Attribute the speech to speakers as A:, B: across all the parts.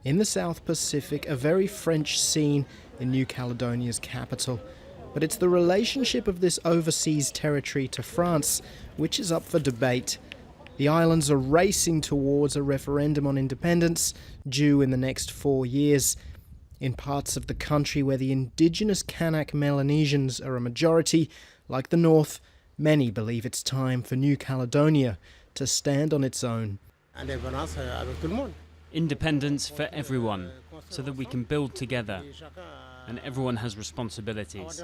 A: In the South Pacific, a very French scene in New Caledonia's capital. But it's the relationship of this overseas territory to France which is up for debate. The islands are racing towards a referendum on independence due in the next 4 years. In parts of the country where the indigenous Kanak Melanesians are a majority, like the North, many believe it's time for New Caledonia to stand on its own.
B: Independence for everyone, so that we can build together, and everyone has responsibilities.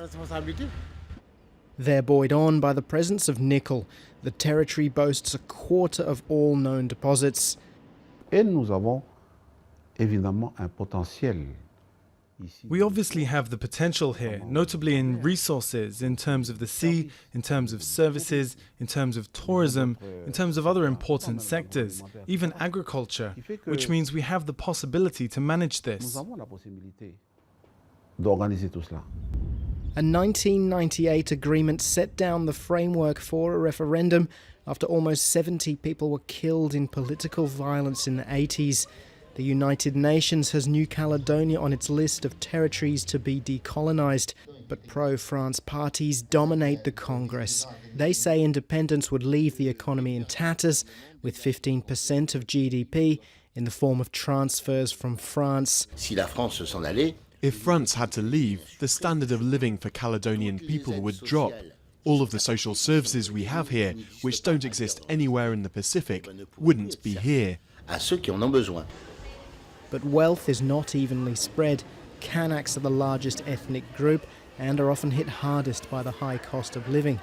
A: They're buoyed on by the presence of nickel. The territory boasts a quarter of all known deposits.
C: Et nous avons évidemment un potentiel.
D: We obviously have the potential here, notably in resources, in terms of the sea, in terms of services, in terms of tourism, in terms of other important sectors, even agriculture, which means we have the possibility to manage this.
A: A 1998 agreement set down the framework for a referendum after almost 70 people were killed in political violence in the 80s. The United Nations has New Caledonia on its list of territories to be decolonised, but pro-France parties dominate the Congress. They say independence would leave the economy in tatters, with 15% of GDP in the form of transfers from France.
E: If France had to leave, the standard of living for Caledonian people would drop. All of the social services we have here, which don't exist anywhere in the Pacific, wouldn't be here.
A: But wealth is not evenly spread. Kanaks are the largest ethnic group and are often hit hardest by the high cost of living.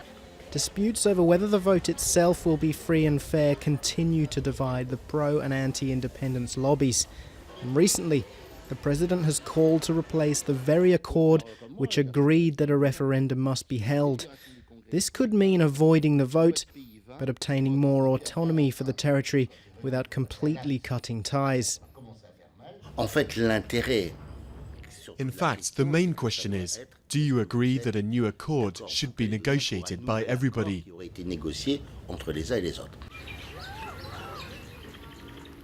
A: Disputes over whether the vote itself will be free and fair continue to divide the pro- and anti-independence lobbies. And recently, the president has called to replace the very accord which agreed that a referendum must be held. This could mean avoiding the vote, but obtaining more autonomy for the territory without completely cutting ties.
E: In fact, the main question is, do you agree that a new accord should be negotiated by everybody?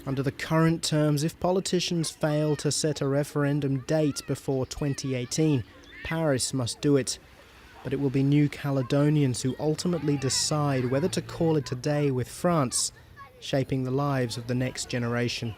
A: Under the current terms, if politicians fail to set a referendum date before 2018, Paris must do it. But it will be New Caledonians who ultimately decide whether to call it a day with France, shaping the lives of the next generation.